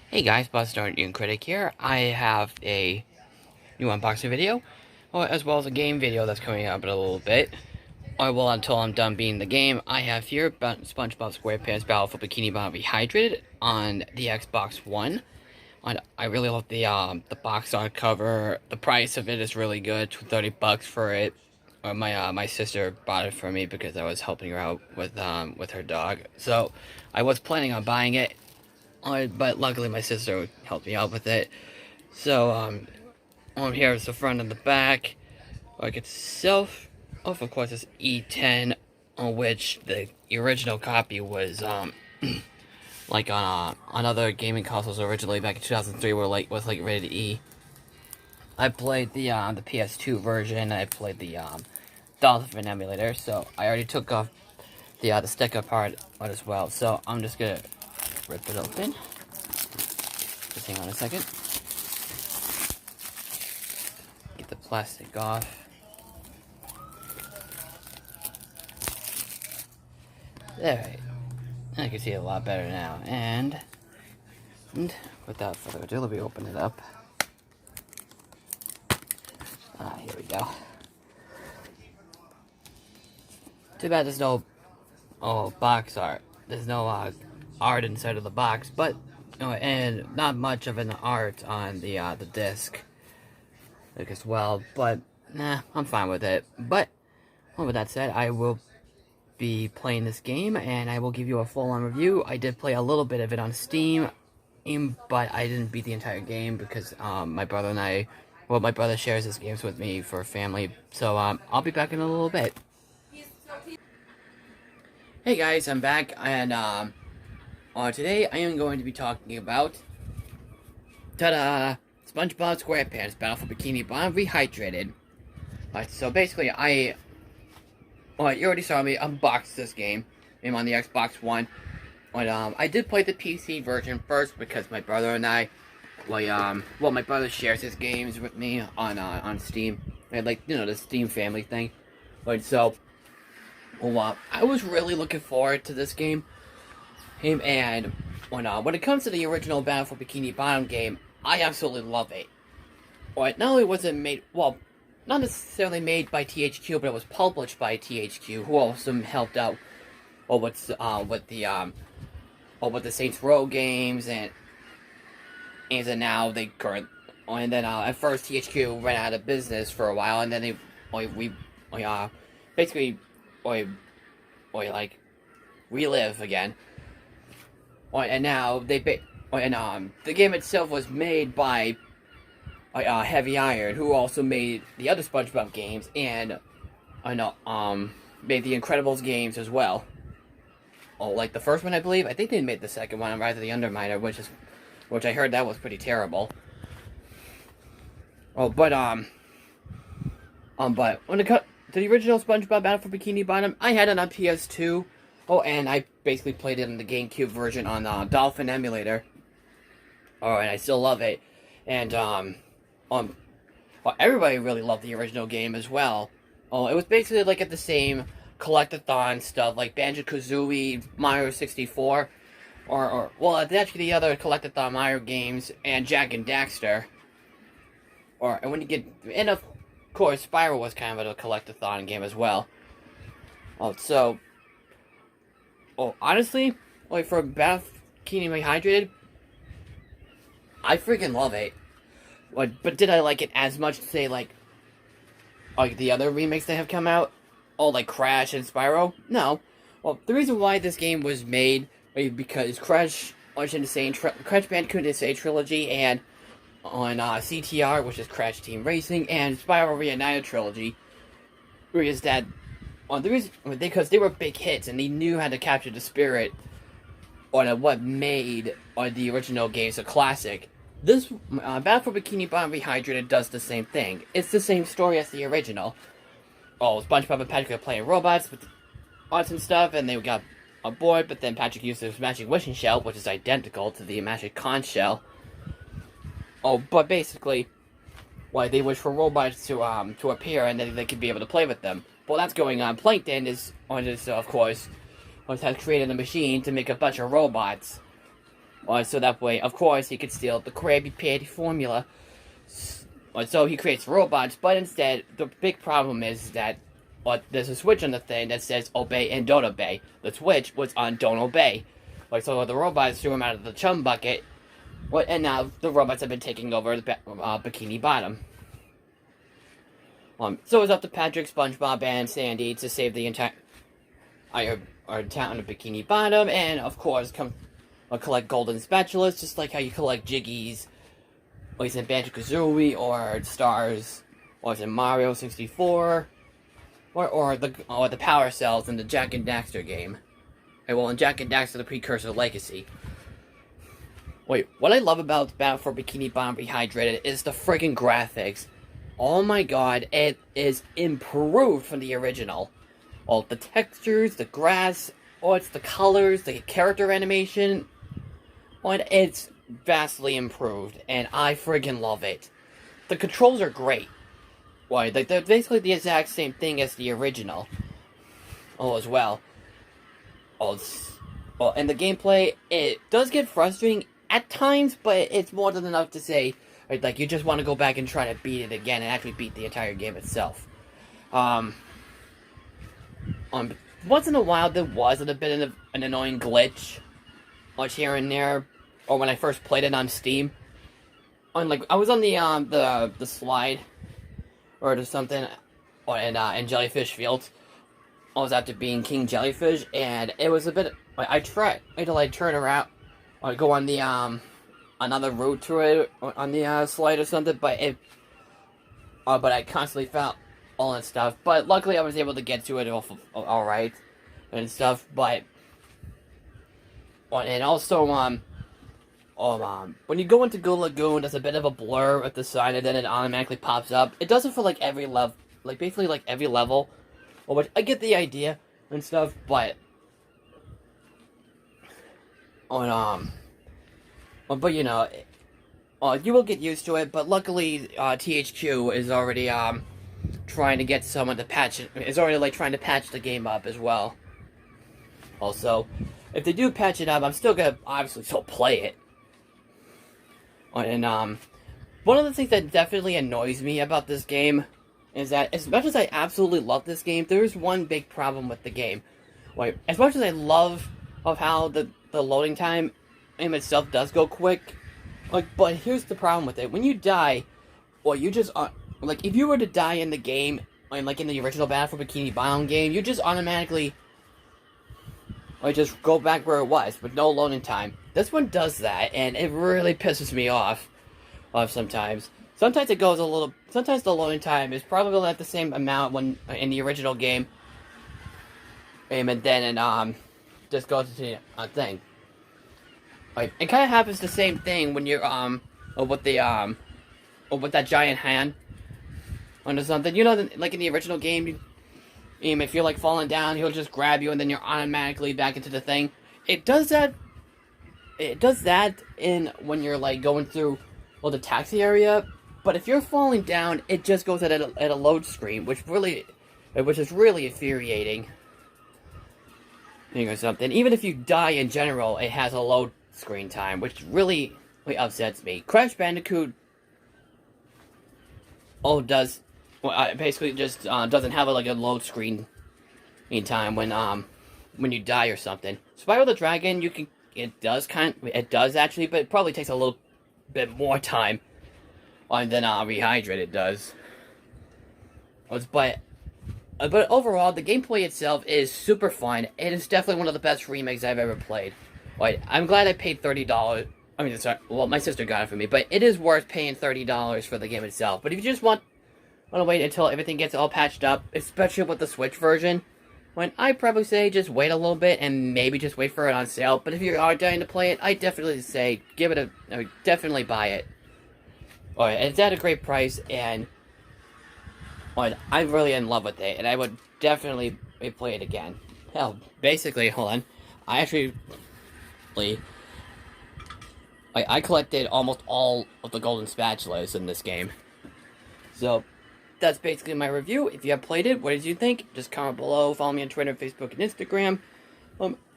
Hey guys, Bostonian Critic here. I have a new unboxing video, as well as a game video that's coming up in a little bit. Well, until I'm done beating the game, I have here Spongebob SquarePants Battle for Bikini Bottom Rehydrated on the Xbox One. And I really love the box art cover. The price of it is really good, $30 for it. My sister bought it for me because I was helping her out with her dog. So I was planning on buying it, but luckily my sister helped me out with it. So, on here is the front and the back. Like itself, of course, it's E10, on which the original copy was, like on other gaming consoles originally back in 2003 was rated E. I played the PS2 version. I played the Dolphin emulator, so I already took off the sticker part as well. So I'm just gonna rip it open. Just hang on a second. Get the plastic off. There, I can see it a lot better now. And without further ado, let me open it up. Here we go. Too bad there's no box art. There's no art inside of the box, but and not much of an art on the disc as well. But nah, I'm fine with it. But with that said, I will be playing this game and I will give you a full-on review. I did play a little bit of it on Steam, but I didn't beat the entire game because my brother and I, well, my brother shares his games with me for family. So I'll be back in a little bit. Hey guys, I'm back, and today I am going to be talking about, ta-da, SpongeBob SquarePants Battle for Bikini Bottom Rehydrated. So basically, you already saw me unbox this game. I'm on the Xbox One. But I did play the PC version first because my brother and I, my brother shares his games with me on Steam. And the Steam family thing. I was really looking forward to this game. And when it comes to the original Battle for Bikini Bottom game, I absolutely love it. Not only was it made, not necessarily made by THQ, but it was published by THQ, who also helped out with the Saints Row games, and then now they at first THQ ran out of business for a while, and then they basically relive again. And now the game itself was made by Heavy Iron, who also made the other SpongeBob games and made the Incredibles games as well. Like the first one, I believe. I think they made the second one, Rise of the Underminer, which I heard that was pretty terrible. But when it comes to the original SpongeBob Battle for Bikini Bottom, I had it on PS2. And I basically played it in the GameCube version on Dolphin emulator. And I still love it. And everybody really loved the original game as well. It was basically like at the same collectathon stuff, like Banjo-Kazooie, Mario 64, actually the other collectathon Mario games, and Jak and Daxter. And of course, Spyro was kind of a collectathon game as well. Honestly, for Battle for Bikini Rehydrated, I freaking love it. But did I like it as much, say, like the other remakes that have come out? Like Crash and Spyro? No. Well, the reason why this game was made, because Crash Bandicoot Insane Trilogy, and on CTR, which is Crash Team Racing, and Spyro Reunited Trilogy, is that the reason because they were big hits and they knew how to capture the spirit what made the original games a classic. This Battle for Bikini Bottom Rehydrated does the same thing. It's the same story as the original. SpongeBob and Patrick are playing robots with arts and stuff, and they got aboard, but then Patrick used his magic wishing shell, which is identical to the magic conch shell. But basically, they wish for robots to appear, and then they could be able to play with them. Well, that's going on. Plankton of course, has created a machine to make a bunch of robots. So that way, of course, he could steal the Krabby Patty formula. So he creates robots, but instead, the big problem is that there's a switch on the thing that says obey and don't obey. The switch was on don't obey. So the robots threw him out of the chum bucket, and now the robots have been taking over the Bikini Bottom. So it's up to Patrick, Spongebob, and Sandy to save the entire our town of Bikini Bottom, and of course collect golden spatulas, just like how you collect Jiggies, or it's in Banjo-Kazooie, or Stars, or it's in Mario 64, or the Power Cells in the Jak and Daxter game. Well, in Jak and Daxter, the Precursor Legacy. Wait, what I love about Battle for Bikini Bottom Rehydrated is the friggin' graphics. Oh my god, it is improved from the original. All the textures, the grass, it's the colors, the character animation, it's vastly improved, and I friggin' love it. The controls are great. They're basically the exact same thing as the original. As well. And the gameplay, it does get frustrating at times, but it's more than enough to say, like, you just want to go back and try to beat it again and actually beat the entire game itself. Once in a while, there was a bit of an annoying glitch, here and there, or when I first played it on Steam. I was on the slide, or something, in Jellyfish Fields. I was after being King Jellyfish, and it was a bit. I tried to turn around, or go on the another route to it on the slide or something, but I constantly fell all that stuff. But luckily, I was able to get to it all right and stuff. But and also when you go into Goo Lagoon, there's a bit of a blur at the sign, and then it automatically pops up. It doesn't for every level, basically every level. Which I get the idea and stuff, but but you know, you will get used to it. But luckily, THQ is already trying to get someone to patch it. Is already trying to patch the game up as well. Also, if they do patch it up, I'm still gonna obviously still play it. And one of the things that definitely annoys me about this game is that as much as I absolutely love this game, there is one big problem with the game. As much as I love how the loading time in itself does go quick, but here's the problem with it. When you die, you just if you were to die in the game, in the original Battle for Bikini Bottom game, you just automatically just go back where it was with no loading time. This one does that, and it really pisses me off sometimes. Sometimes it goes a little. Sometimes the loading time is probably at the same amount when in the original game, and then just goes to a thing. It kind of happens the same thing when you're with that giant hand or something. You know, in the original game, if you're falling down, he'll just grab you, and then you're automatically back into the thing. It does that. It does that when you're going through the taxi area. But if you're falling down, it just goes at a load screen, which is really infuriating. Or something. Even if you die in general, it has a load screen time, which really upsets me. Crash Bandicoot basically just doesn't have a load screen in time when you die or something. Spyro the Dragon, it does actually, but it probably takes a little bit more time than Rehydrated does. But overall, the gameplay itself is super fun. It is definitely one of the best remakes I've ever played. I'm glad I paid $30. I mean, sorry, well, my sister got it for me, but it is worth paying $30 for the game itself. But if you just want to wait until everything gets all patched up, especially with the Switch version, I'd probably say just wait a little bit and maybe just wait for it on sale. But if you are dying to play it, I definitely say definitely buy it. It's at a great price, and I'm really in love with it, and I would definitely play it again. Hell, basically, hold on, I collected almost all of the golden spatulas in this game. So, that's basically my review. If you have played it, what did you think? Just comment below, follow me on Twitter, Facebook, and Instagram.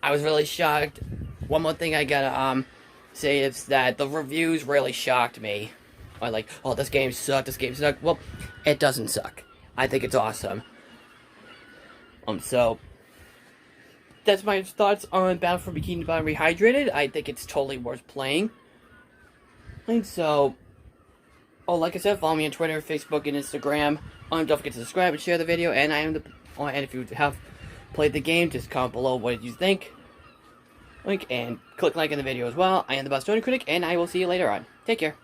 I was really shocked. One more thing I gotta say is that the reviews really shocked me. I like, oh, this game sucked, this game sucked. Well, it doesn't suck. I think it's awesome. So that's my thoughts on Battle for Bikini Bottom Rehydrated. I think it's totally worth playing. And so, like I said, follow me on Twitter, Facebook, and Instagram. Don't forget to subscribe and share the video. And and if you have played the game, just comment below what you think. And click like in the video as well. I am the Bostonian Critic, and I will see you later on. Take care.